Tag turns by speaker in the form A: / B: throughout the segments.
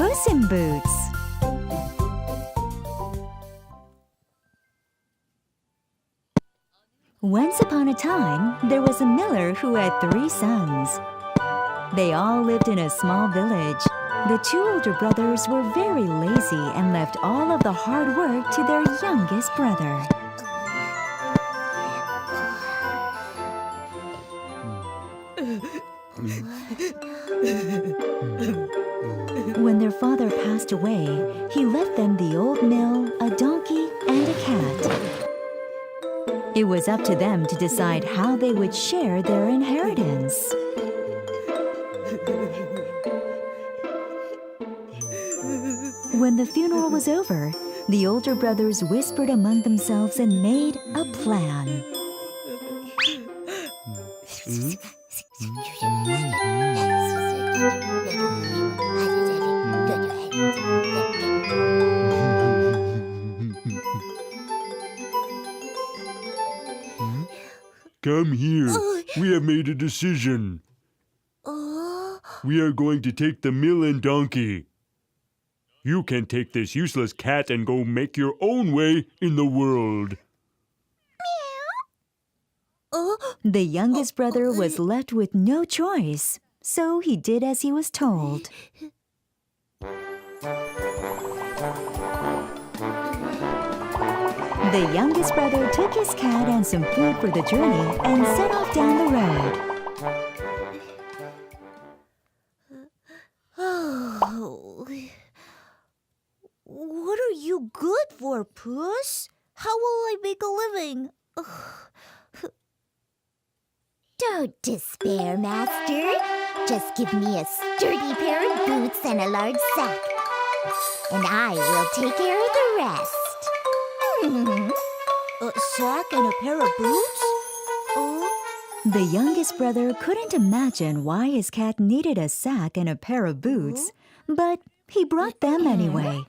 A: Puss in Boots. Once upon a time, there was a miller who had 3 sons. They all lived in a small village. The 2 older brothers were very lazy and left all of the hard work to their youngest brother. When their father passed away, he left them the old mill, a donkey, and a cat. It was up to them to decide how they would share their inheritance. When the funeral was over, the older brothers whispered among themselves and made a plan.
B: Come here. We have made a decision. We are going to take the mill and donkey. You can take this useless cat and go make your own way in the world.
A: The youngest brother was left with no choice, so he did as he was told. The youngest brother took his cat and some food for the journey and set off down the road.
C: What are you good for, Puss? How will I make a living?
D: Don't despair, Master. Just give me a sturdy pair of boots and a large sack, and I will take care of the rest.
C: A sack and a pair of boots?
A: The youngest brother couldn't imagine why his cat needed a sack and a pair of boots, but he brought them anyway.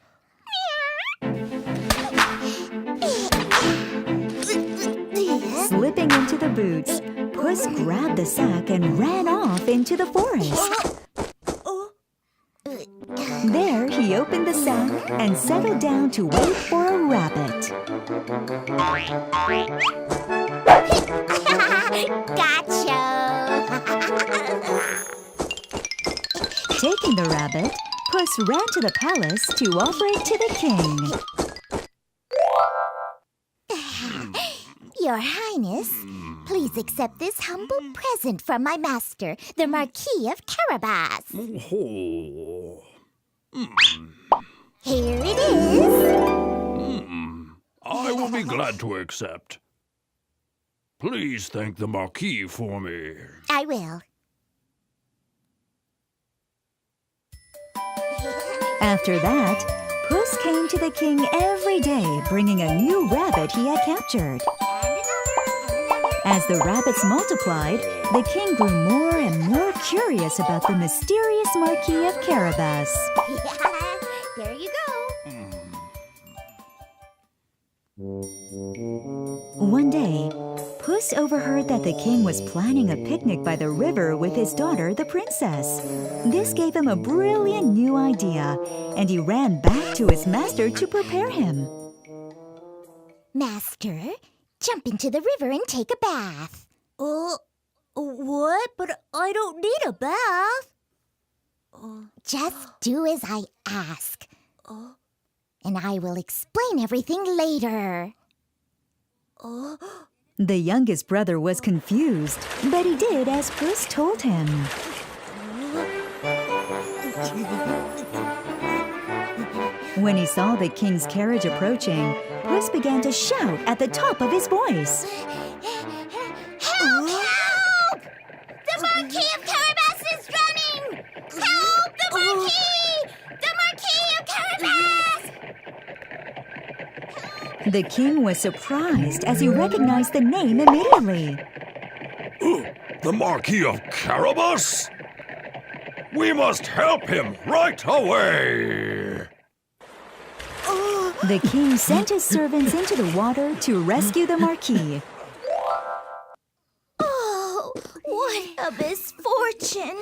A: Slipping into the boots, Puss grabbed the sack and ran off into the forest. There, he opened the sack and settled down to wait for a rabbit.
D: Gotcha!
A: Taking the rabbit, Puss ran to the palace to offer it to the king.
D: Your Highness, please accept this humble present from my master, the Marquis of Carabas. Here it is.
B: I will be glad to accept. Please thank the Marquis for me.
D: I will.
A: After that, Puss came to the king every day bringing a new rabbit he had captured. As the rabbits multiplied, the king grew more and more curious about the mysterious Marquis of Carabas.
D: There you go.
A: One day, Puss overheard that the king was planning a picnic by the river with his daughter, the princess. This gave him a brilliant new idea, and he ran back to his master to prepare him.
D: Master, jump into the river and take a bath.
C: What? But I don't need a bath.
D: Just do as I ask. And I will explain everything later.
A: The youngest brother was confused, but he did as Puss told him. When he saw the king's carriage approaching, Puss began to shout at the top of his voice.
D: Help! Help! The Marquis of Carabas is drowning! Help! The Marquis! The Marquis of Carabas!
A: The king was surprised as he recognized the name immediately.
B: The Marquis of Carabas? We must help him right away!
A: The king sent his servants into the water to rescue the Marquis.
C: Oh, what a misfortune.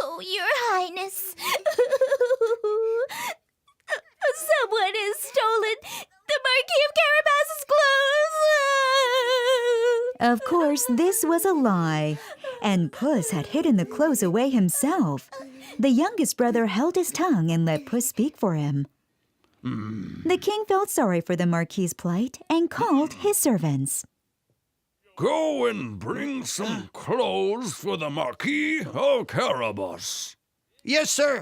D: Oh, Your Highness. Someone has stolen the Marquis of Carabas's clothes.
A: Of course, this was a lie, and Puss had hidden the clothes away himself. The youngest brother held his tongue and let Puss speak for him. The king felt sorry for the Marquis's plight and called his servants.
E: Go and bring some clothes for the Marquis of Carabas.
F: Yes, sir.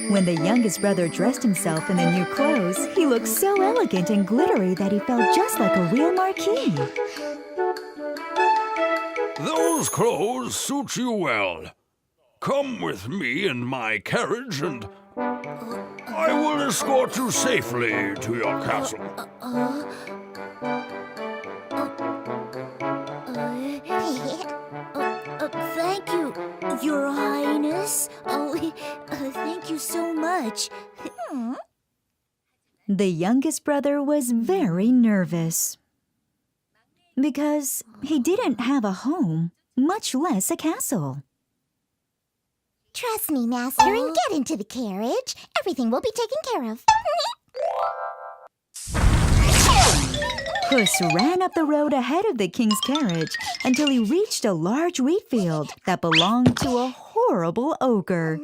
A: When the youngest brother dressed himself in the new clothes, he looked so elegant and glittery that he felt just like a real marquis.
E: Those clothes suit you well. Come with me in my carriage and I will escort you safely to your castle.
C: Thank you, Your Highness. Thank you so much.
A: The youngest brother was very nervous because he didn't have a home, much less a castle.
D: Trust me, Master, and get into the carriage. Everything will be taken care of.
A: Puss ran up the road ahead of the king's carriage until he reached a large wheat field that belonged to a horrible ogre.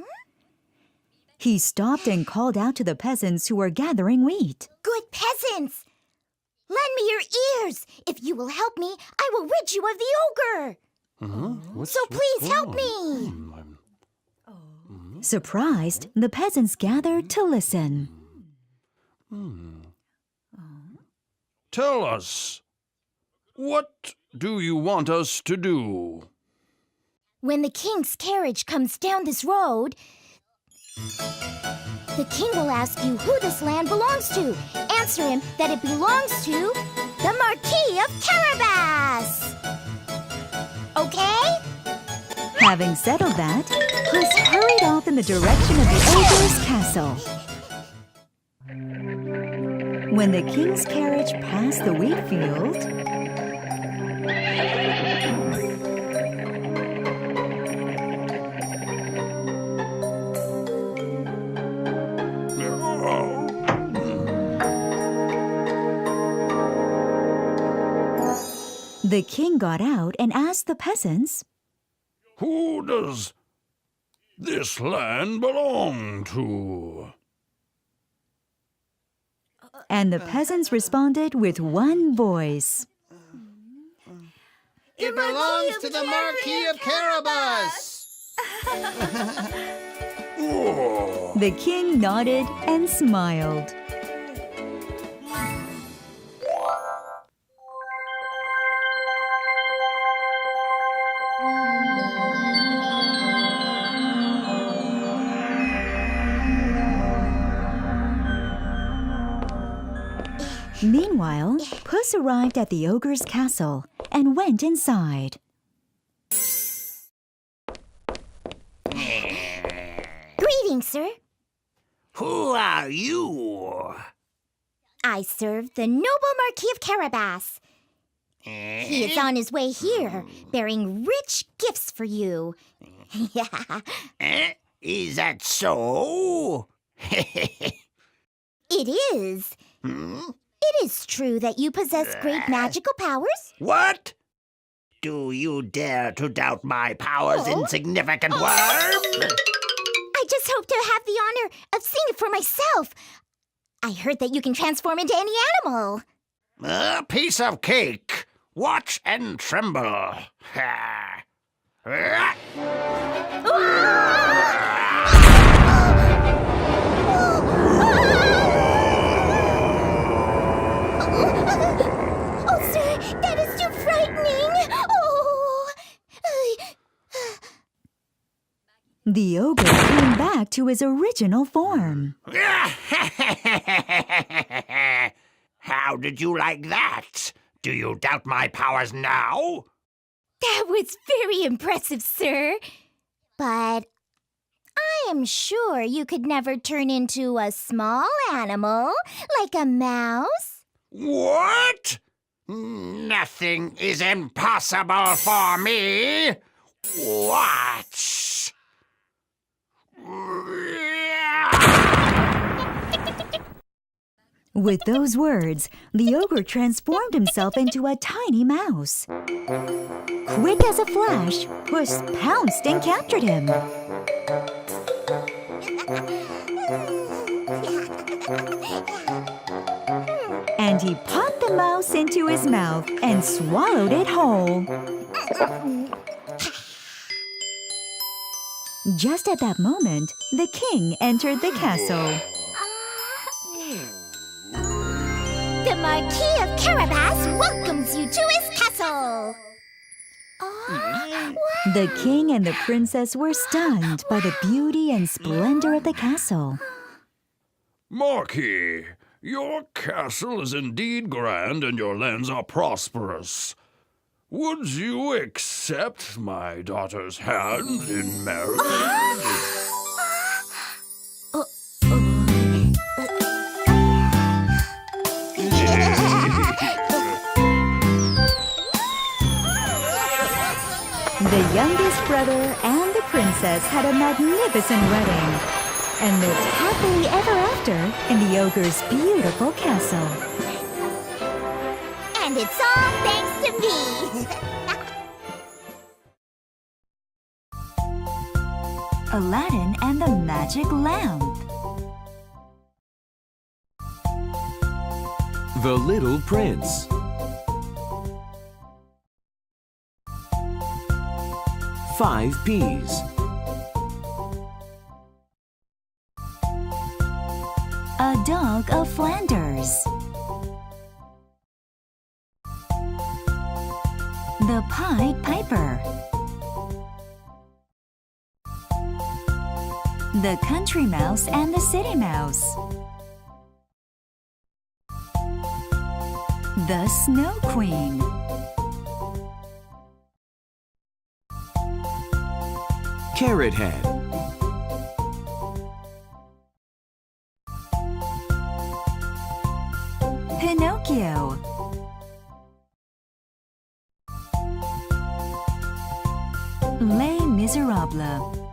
A: He stopped and called out to the peasants who were gathering wheat.
D: Good peasants, lend me your ears. If you will help me, I will rid you of the ogre. So please help me.
A: Surprised, the peasants gathered to listen.
E: Tell us, what do you want us to do?
D: When the king's carriage comes down this road, the king will ask you who this land belongs to. Answer him that it belongs to the Marquis of Carabas. Okay?
A: Having settled that, Puss hurried off in the direction of the ogre's castle. When the king's carriage passed the wheat field, the king got out and asked the peasants,
E: Who does this land belong to?
A: and the peasants responded with one voice.
F: It belongs to the Marquis of Carabas.
A: The king nodded and smiled. Meanwhile, Puss arrived at the ogre's castle and went inside.
D: Greetings, sir.
F: Who are you?
D: I serve the noble Marquis of Carabas. He is on his way here, bearing rich gifts for you.
F: Is that so?
D: It is. It is true that you possess great magical powers.
F: What? Do you dare to doubt my powers, insignificant worm?
D: I just hope to have the honor of seeing it for myself. I heard that you can transform into any animal.
F: A piece of cake. Watch and tremble. Ha.
D: Oh, sir, that is too frightening. Oh.
A: The ogre came back to his original form.
F: How did you like that? Do you doubt my powers now?
D: That was very impressive, sir. But I am sure you could never turn into a small animal, like a mouse.
F: What? Nothing is impossible for me. What?
A: With those words, the ogre transformed himself into a tiny mouse. Quick as a flash, Puss pounced and captured him. And he popped the mouse into his mouth and swallowed it whole. Just at that moment, the king entered the castle.
D: The Marquis of Carabas welcomes you to his castle.
A: The king and the princess were stunned by the beauty and splendor of the castle.
E: Marquis, your castle is indeed grand and your lands are prosperous. Would you accept my daughter's hand in marriage?
A: The youngest brother and the princess had a magnificent wedding and lived happily ever after in the ogre's beautiful castle.
D: And it's all thanks to me.
A: Aladdin and the Magic Lamp.
G: The Little Prince. Five peas.
A: A dog of Flanders. The Pied Piper. The Country Mouse and the City Mouse. The Snow Queen.
G: Carrot Head.
A: Pinocchio. Les Miserables.